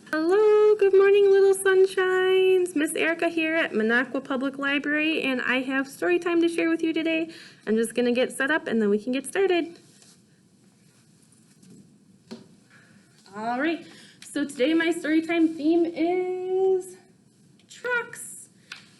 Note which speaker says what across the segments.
Speaker 1: Hello, good morning, little sunshines. Miss Erica here at Minocqua Public Library, and I have story time to share with you today. I'm just going to get set up and then we can get started. All right, so today my story time theme is trucks.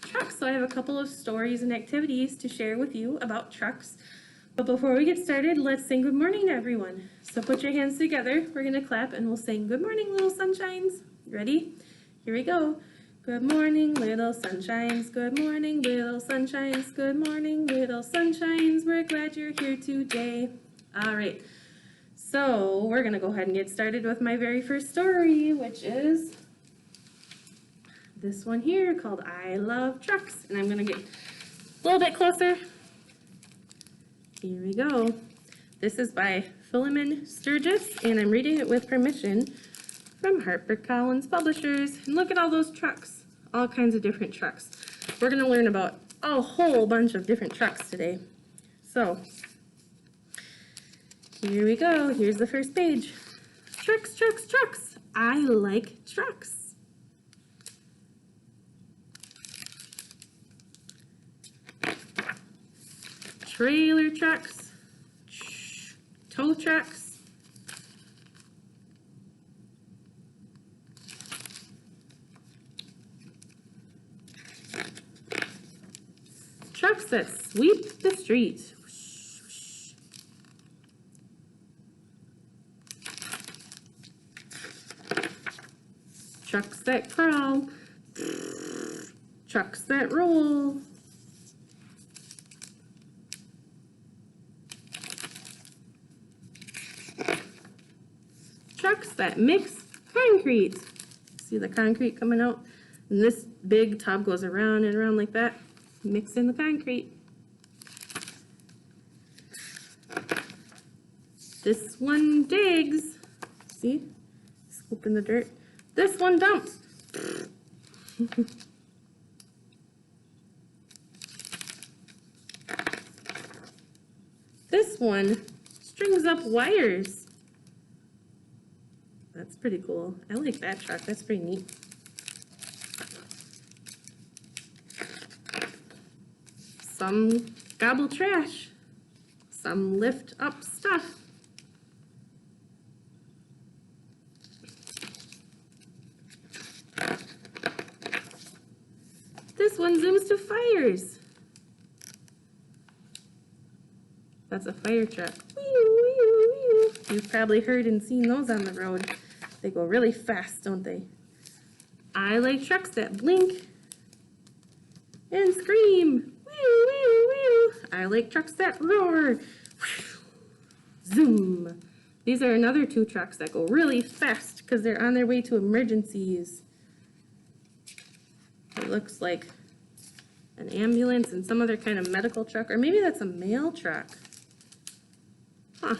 Speaker 1: Trucks, so I have a couple of stories and activities to share with you about trucks. But before we get started, let's sing good morning to everyone. So put your hands together, we're gonna clap and we'll sing good morning, little sunshines. Ready? Here we go. Good morning, little sunshines. Good morning, little sunshines. Good morning, little sunshines. We're glad you're here today. All right, so we're gonna go ahead and get started with my very first story, which is this one here called I Love Trucks. And I'm gonna get a little bit closer. Here we go. This is by Philemon Sturgis, and I'm reading it with permission from HarperCollins Publishers. And look at all those trucks, all kinds of different trucks. We're going to learn about a whole bunch of different trucks today. So, here we go. Here's the first page. Trucks, trucks, trucks. I like trucks. Trailer trucks, tow trucks, trucks that sweep the streets. Trucks that crawl, trucks that roll. Trucks that mix concrete. See the concrete coming out? And this big tub goes around and around like that, mixing the concrete. This one digs. See? Scooping the dirt. This one dumps. This one strings up wires. That's pretty cool. I like that truck. That's pretty neat. Some gobble trash. Some lift up stuff. This one zooms to fires. That's a fire truck. You've probably heard and seen those on the road. They go really fast, don't they? I like trucks that blink and scream. I like trucks that roar. Zoom. These are another two trucks that go really fast because they're on their way to emergencies. It looks like an ambulance and some other kind of medical truck, or maybe that's a mail truck. Huh.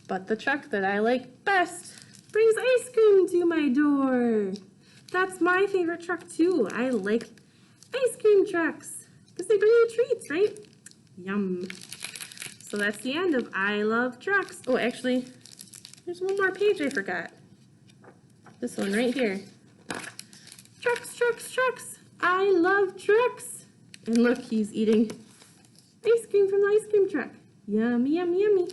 Speaker 1: But the truck that I like best brings ice cream to my door. That's my favorite truck too. I like ice cream trucks because they bring you treats, right? Yum. So that's the end of I Love Trucks. Oh, actually, there's one more page I forgot. This one right here. Trucks, trucks, trucks. I love trucks. And look, he's eating ice cream from the ice cream truck. Yummy, yummy, yummy.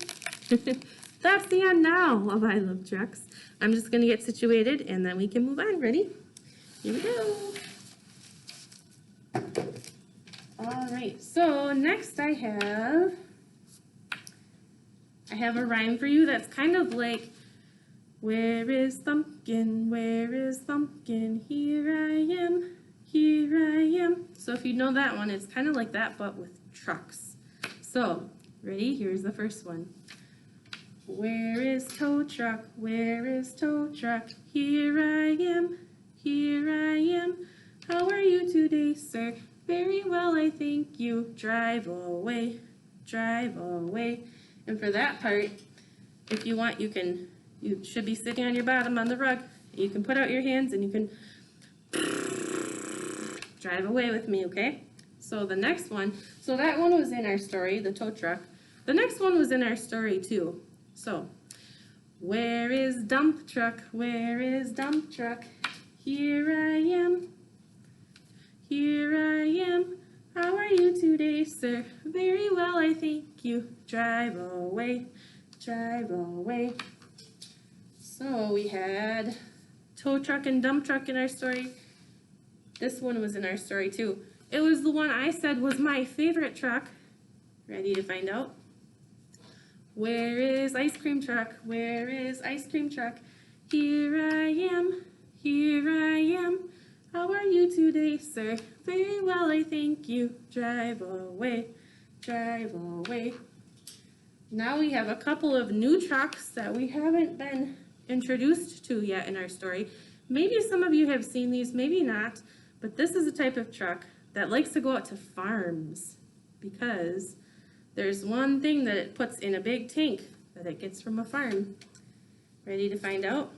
Speaker 1: That's the end now of I Love Trucks. I'm just going to get situated and then we can move on. Ready? Here we go. All right, so next I have a rhyme for you that's kind of like, where is Thumpkin? Where is Thumpkin? Here I am, here I am. So if you know that one, it's kind of like that, but with trucks. So, ready? Here's the first one. Where is tow truck? Where is tow truck? Here I am, here I am. How are you today, sir? Very well, I thank you. Drive away, drive away. And for that part, if you want, you should be sitting on your bottom on the rug. You can put out your hands and you can drive away with me, okay? So the next one, so that one was in our story, the tow truck. The next one was in our story too. So, Where is dump truck? Where is dump truck? Here I am. Here I am. How are you today, sir? Very well, I thank you. Drive away. Drive away. So we had tow truck and dump truck in our story. This one was in our story too. It was the one I said was my favorite truck. Ready to find out? Where is ice cream truck? Where is ice cream truck? Here I am. Here I am. How are you today, sir? Very well, I thank you. Drive away. Drive away. Now we have a couple of new trucks that we haven't been introduced to yet in our story. Maybe some of you have seen these, maybe not, but this is a type of truck that likes to go out to farms because there's one thing that it puts in a big tank that it gets from a farm. Ready to find out?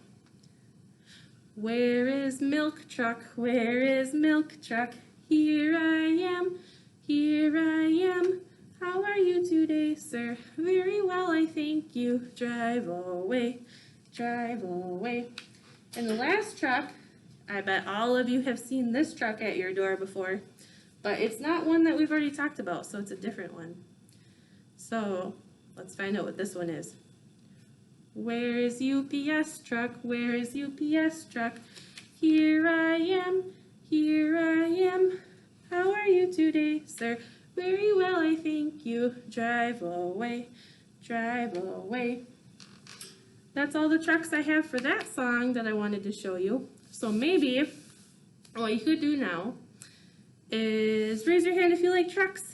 Speaker 1: Where is milk truck? Where is milk truck? Here I am. Here I am. How are you today, sir? Very well, I thank you. Drive away. Drive away. And the last truck, I bet all of you have seen this truck at your door before, but it's not one that we've already talked about, so it's a different one. So let's find out what this one is. Where is UPS truck? Where is UPS truck? Here I am. Here I am. How are you today, sir? Very well, I thank you. Drive away. Drive away. That's all the trucks I have for that song that I wanted to show you. So maybe what you could do now is raise your hand if you like trucks.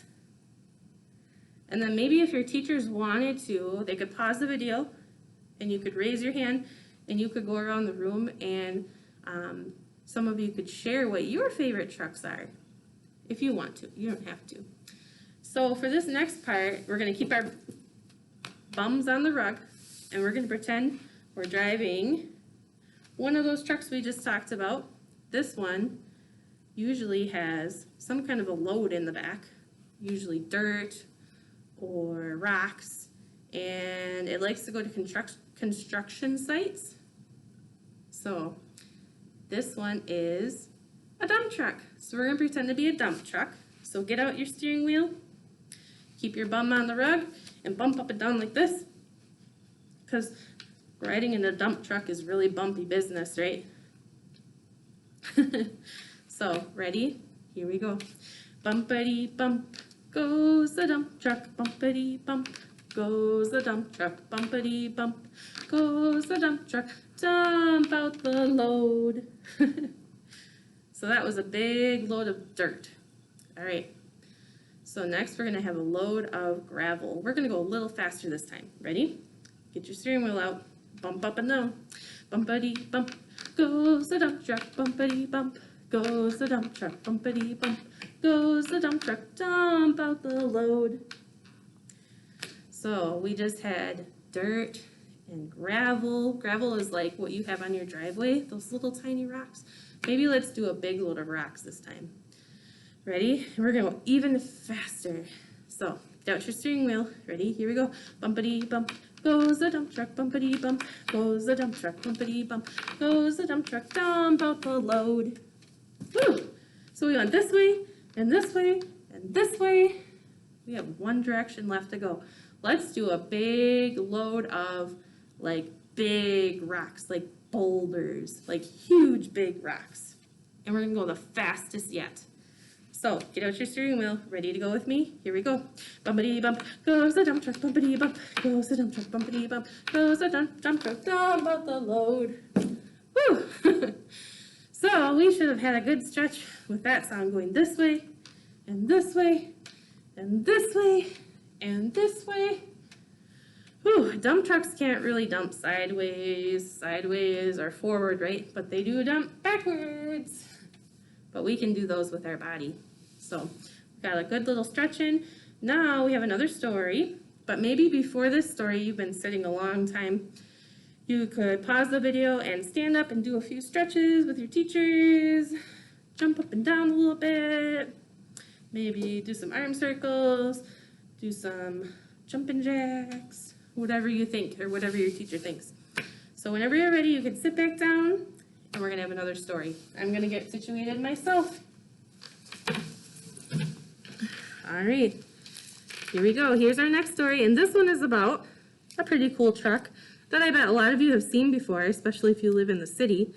Speaker 1: And then maybe if your teachers wanted to, they could pause the video and you could raise your hand and you could go around the room and some of you could share what your favorite trucks are. If you want to, you don't have to. So for this next part, we're gonna keep our bums on the rug and we're gonna pretend we're driving one of those trucks we just talked about. This one usually has some kind of a load in the back, usually dirt or rocks, and it likes to go to construction sites. So this one is a dump truck. So we're gonna pretend to be a dump truck. So get out your steering wheel, keep your bum on the rug, and bump up and down like this, because riding in a dump truck is really bumpy business, right? So, ready? Here we go. Bumpity bump goes the dump truck. Bumpity bump goes the dump truck. Bumpity bump goes the dump truck. Dump out the load. So that was a big load of dirt. All right. So next we're gonna have a load of gravel. We're gonna go a little faster this time. Ready? Get your steering wheel out. Bump up and down. Bumpity bump goes the dump truck. Bumpity bump goes the dump truck. Bumpity bump goes the dump truck. Dump out the load. So we just had dirt and gravel. Gravel is like what you have on your driveway, those little tiny rocks. Maybe let's do a big load of rocks this time. Ready? We're gonna go even faster. So, get out your steering wheel. Ready? Here we go. Bumpity bump goes the dump truck. Bumpity bump goes the dump truck. Bumpity bump goes the dump truck. Dump out the load. Woo! So we went this way, and this way, and this way. We have one direction left to go. Let's do a big load of like big rocks, like boulders, like huge big rocks. And we're gonna go the fastest yet. So, get out your steering wheel. Ready to go with me? Here we go. Bumpity bump goes the dump truck. Bumpity bump goes the dump truck. Bumpity bump goes the dump truck. Dump out the load. Woo! So, we should have had a good stretch with that sound going this way, and this way, and this way, and this way. Whew, dump trucks can't really dump sideways, or forward, right? But they do dump backwards. But we can do those with our body. So, we've got a good little stretch in. Now we have another story, but maybe before this story you've been sitting a long time. You could pause the video and stand up and do a few stretches with your teachers. Jump up and down a little bit. Maybe do some arm circles. Do some jumping jacks. whatever you think or whatever your teacher thinks. So whenever you're ready, you can sit back down and we're gonna have another story. I'm gonna get situated myself. All right, here we go. Here's our next story, and this one is about a pretty cool truck that I bet a lot of you have seen before, especially if you live in the city.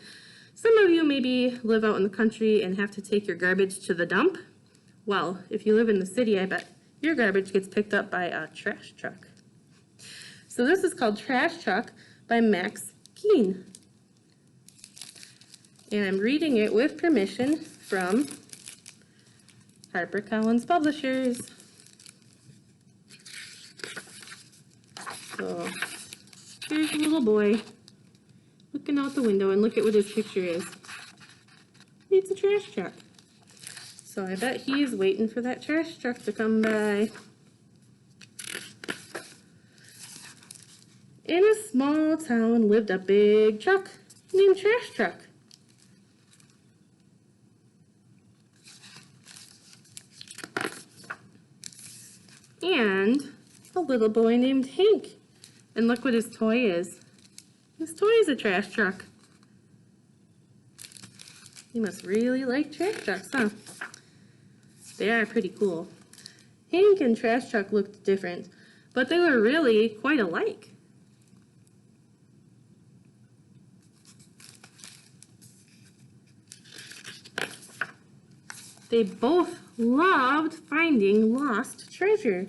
Speaker 1: Some of you maybe live out in the country and have to take your garbage to the dump. Well, if you live in the city, I bet your garbage gets picked up by a trash truck. So this is called Trash Truck by Max Keene. And I'm reading it with permission from HarperCollins Publishers. So here's a little boy looking out the window, and look at what his picture is. It's a trash truck. So I bet he is waiting for that trash truck to come by. In a small town lived a big truck named Trash Truck. And a little boy named Hank. And look what his toy is. His toy is a trash truck. He must really like trash trucks, huh? They are pretty cool. Hank and Trash Truck looked different, but they were really quite alike. They both loved finding lost treasure.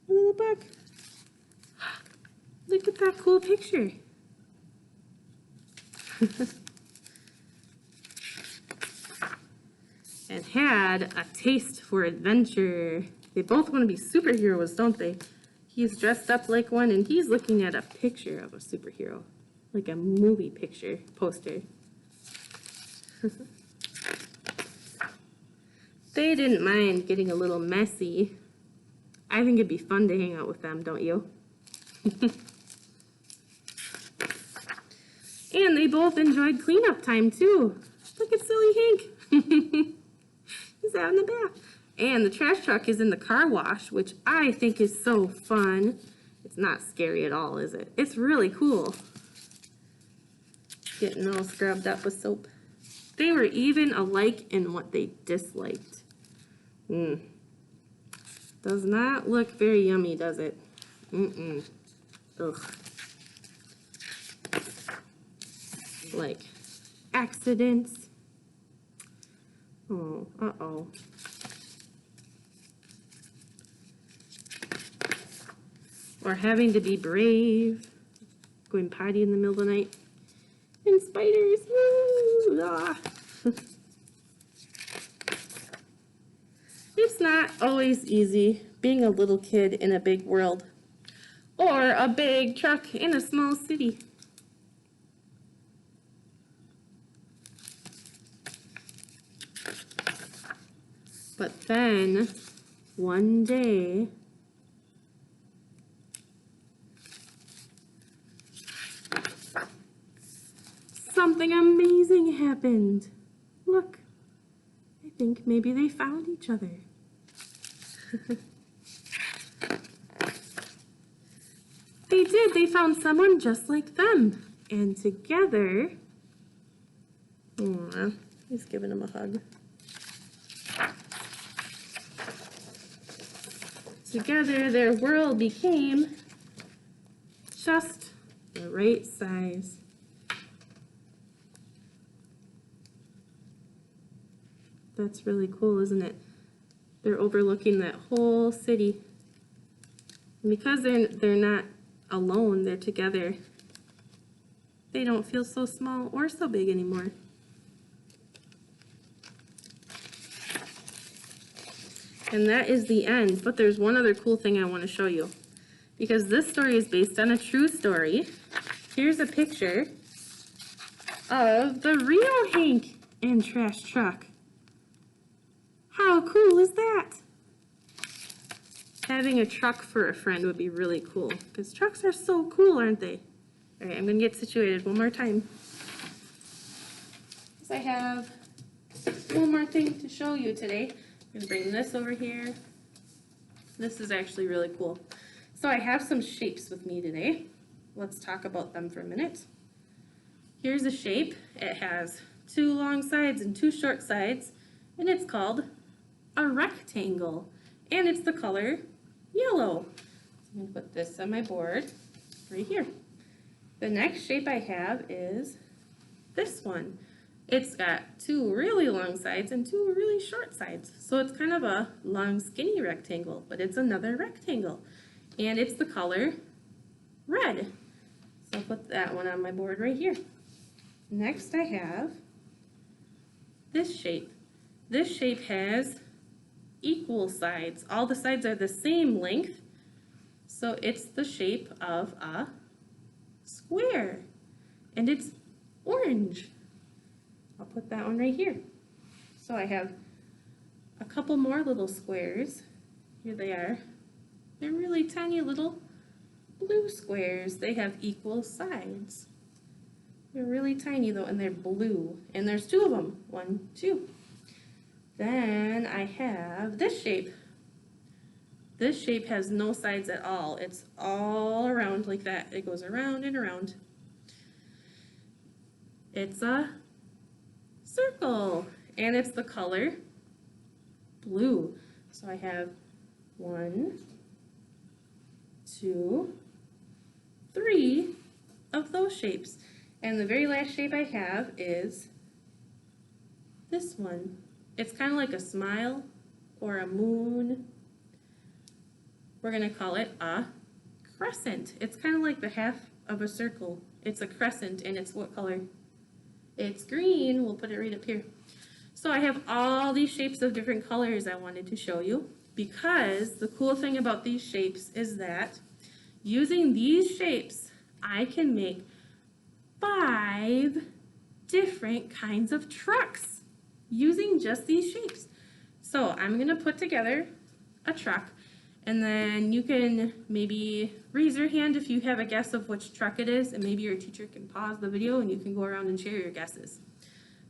Speaker 1: A little bug. Look at that cool picture. And had a taste for adventure. They both want to be superheroes, don't they? He's dressed up like one, and he's looking at a picture of a superhero, like a movie picture, poster. They didn't mind getting a little messy. I think it'd be fun to hang out with them, don't you? And they both enjoyed cleanup time, too. Look at silly Hank. He's having a bath. And the trash truck is in the car wash, which I think is so fun. It's not scary at all, is it? It's really cool. Getting all scrubbed up with soap. They were even alike in what they disliked. Does not look very yummy, does it? Ugh. Like accidents. Oh, uh-oh. Or having to be brave. Going potty in the middle of the night. And spiders. Woo! Ah. It's not always easy being a little kid in a big world. Or a big truck in a small city. But then, one day, something amazing happened. Look, I think maybe they found each other. They did. They found someone just like them. And together, he's giving him a hug. Together, their world became just the right size. That's really cool, isn't it? They're overlooking that whole city. And because they're not alone, they're together. They don't feel so small or so big anymore. And that is the end. But there's one other cool thing I want to show you. Because this story is based on a true story. Here's a picture of the real Hank and Trash Truck. How cool is that? Having a truck for a friend would be really cool. Because trucks are so cool, aren't they? All right, I'm going to get situated one more time. Because I have one more thing to show you today. I'm going to bring this over here. This is actually really cool. So I have some shapes with me today. Let's talk about them for a minute. Here's a shape. It has 2 long sides and 2 short sides, and it's called a rectangle, and it's the color yellow. So I'm going to put this on my board right here. The next shape I have is this one. It's got 2 really long sides and 2 really short sides. So it's kind of a long skinny rectangle, but it's another rectangle. And it's the color red. So I'll put that one on my board right here. Next I have this shape. This shape has equal sides. All the sides are the same length. So it's the shape of a square. And it's orange. I'll put that one right here. So I have a couple more little squares. Here they are. They're really tiny little blue squares. They have equal sides. They're really tiny though, and they're blue. And there's 2 of them. 1, 2. Then I have this shape. This shape has no sides at all. It's all around like that. It goes around and around. It's a circle, and it's the color blue. So I have 1, 2, 3 of those shapes. And the very last shape I have is this one. It's kind of like a smile or a moon. We're going to call it a crescent. It's kind of like the half of a circle. It's a crescent, and it's what color? It's green. We'll put it right up here. So I have all these shapes of different colors I wanted to show you, because the cool thing about these shapes is that using these shapes, I can make 5 different kinds of trucks using just these shapes. So I'm going to put together a truck, and then you can maybe raise your hand if you have a guess of which truck it is, and maybe your teacher can pause the video and you can go around and share your guesses.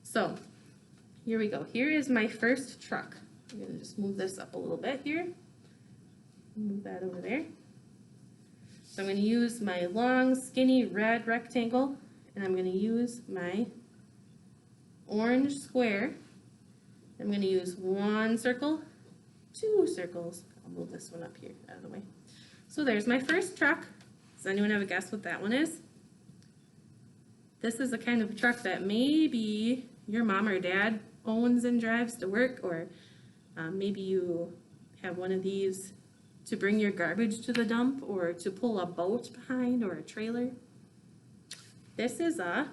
Speaker 1: So here we go. Here is my first truck. I'm going to just move this up a little bit here. Move that over there. So I'm going to use my long, skinny red rectangle, and I'm going to use my orange square. I'm going to use 1 circle, 2 circles. I'll move this one up here out of the way. So there's my first truck. Does anyone have a guess what that one is? This is a kind of truck that maybe your mom or dad owns and drives to work, or maybe you have one of these to bring your garbage to the dump, or to pull a boat behind, or a trailer. This is a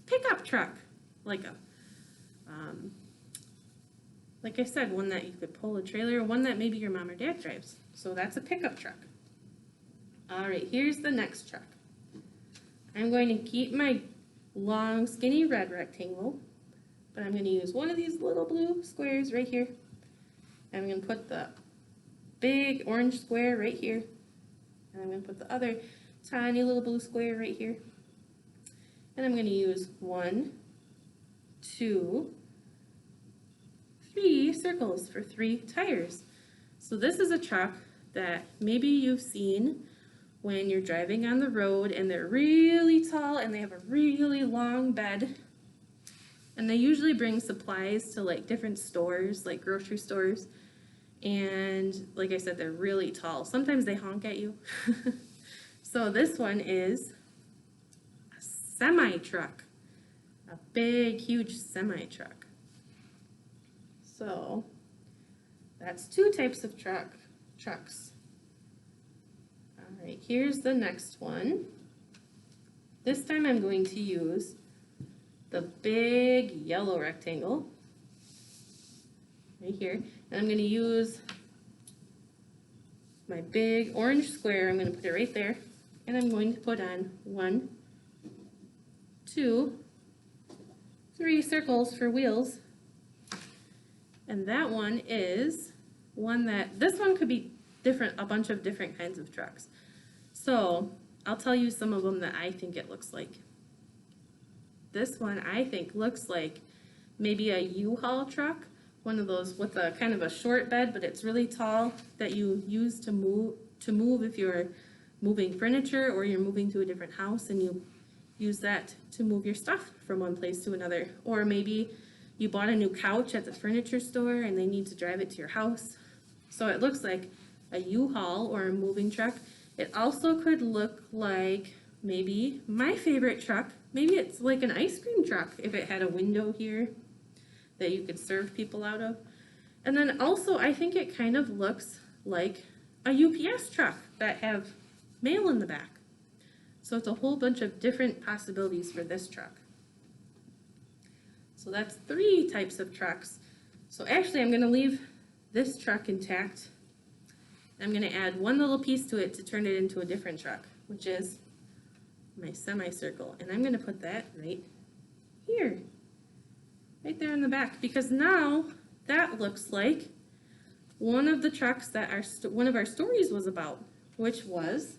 Speaker 1: pickup truck, like I said, one that you could pull a trailer, one that maybe your mom or dad drives. So that's a pickup truck. All right, here's the next truck. I'm going to keep my long, skinny red rectangle, but I'm going to use one of these little blue squares right here. I'm going to put the big orange square right here, and I'm going to put the other tiny little blue square right here. And I'm going to use 1, 2, 3 circles for 3 tires. So this is a truck that maybe you've seen when you're driving on the road, and they're really tall and they have a really long bed. And they usually bring supplies to like different stores, like grocery stores. And like I said, they're really tall. Sometimes they honk at you. So this one is a semi-truck, a big, huge semi-truck. So that's 2 types of trucks. All right, here's the next one. This time I'm going to use the big yellow rectangle right here, and I'm going to use my big orange square. I'm going to put it right there, and I'm going to put on 1, 2, 3 circles for wheels. And that one is one that, this one could be different, a bunch of different kinds of trucks. So I'll tell you some of them that I think it looks like. This one I think looks like maybe a U-Haul truck, one of those with a kind of a short bed, but it's really tall, that you use to to move if you're moving furniture or you're moving to a different house and you use that to move your stuff from one place to another. Or maybe you bought a new couch at the furniture store and they need to drive it to your house. So it looks like a U-Haul or a moving truck. It also could look like maybe my favorite truck. Maybe it's like an ice cream truck if it had a window here that you could serve people out of. And then also I think it kind of looks like a UPS truck that have mail in the back. So it's a whole bunch of different possibilities for this truck. So that's 3 types of trucks. So actually I'm going to leave this truck intact. I'm going to add one little piece to it to turn it into a different truck, which is my semicircle. And I'm going to put that right here, right there in the back, because now that looks like one of the trucks that one of our stories was about, which was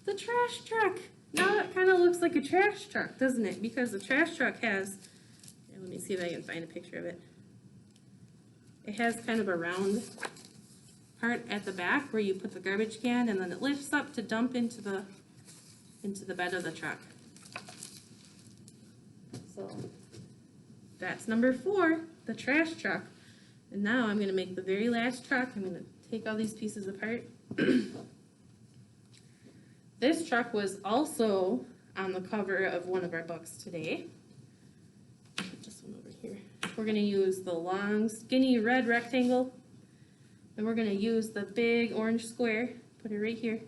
Speaker 1: the trash truck. Now it kind of looks like a trash truck, doesn't it? Because the trash truck has, here, let me see if I can find a picture of it. It has kind of a round part at the back where you put the garbage can and then it lifts up to dump into the bed of the truck. So that's number 4, the trash truck. And now I'm going to make the very last truck. I'm going to take all these pieces apart. This truck was also on the cover of one of our books today. Put this one over here. We're going to use the long, skinny red rectangle. And we're going to use the big orange square. Put it right here.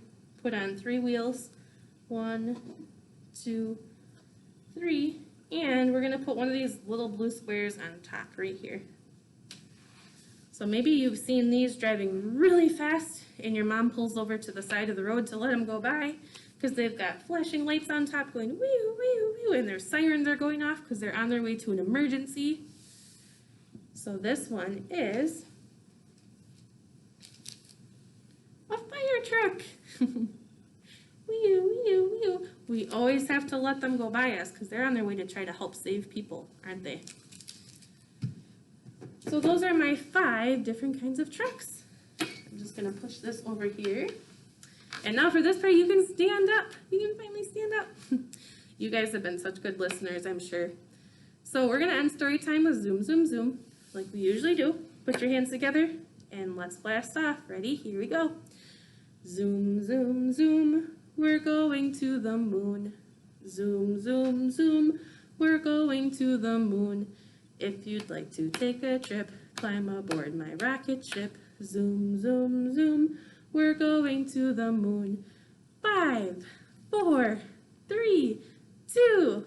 Speaker 1: Put on 3 wheels. 1, 2, 3. And we're going to put one of these little blue squares on top right here. So maybe you've seen these driving really fast and your mom pulls over to the side of the road to let them go by because they've got flashing lights on top going wee wee wee, and their sirens are going off because they're on their way to an emergency. So this one is a fire truck. We always have to let them go by us because they're on their way to try to help save people, aren't they? So those are my 5 different kinds of trucks. I'm just going to push this over here. And now for this part, you can stand up. You can finally stand up. You guys have been such good listeners, I'm sure. So we're going to end story time with zoom, zoom, zoom, like we usually do. Put your hands together and let's blast off. Ready? Here we go. Zoom, zoom, zoom. We're going to the moon. Zoom, zoom, zoom. We're going to the moon. If you'd like to take a trip, climb aboard my rocket ship. Zoom, zoom, zoom. We're going to the moon. 5, 4, 3, 2,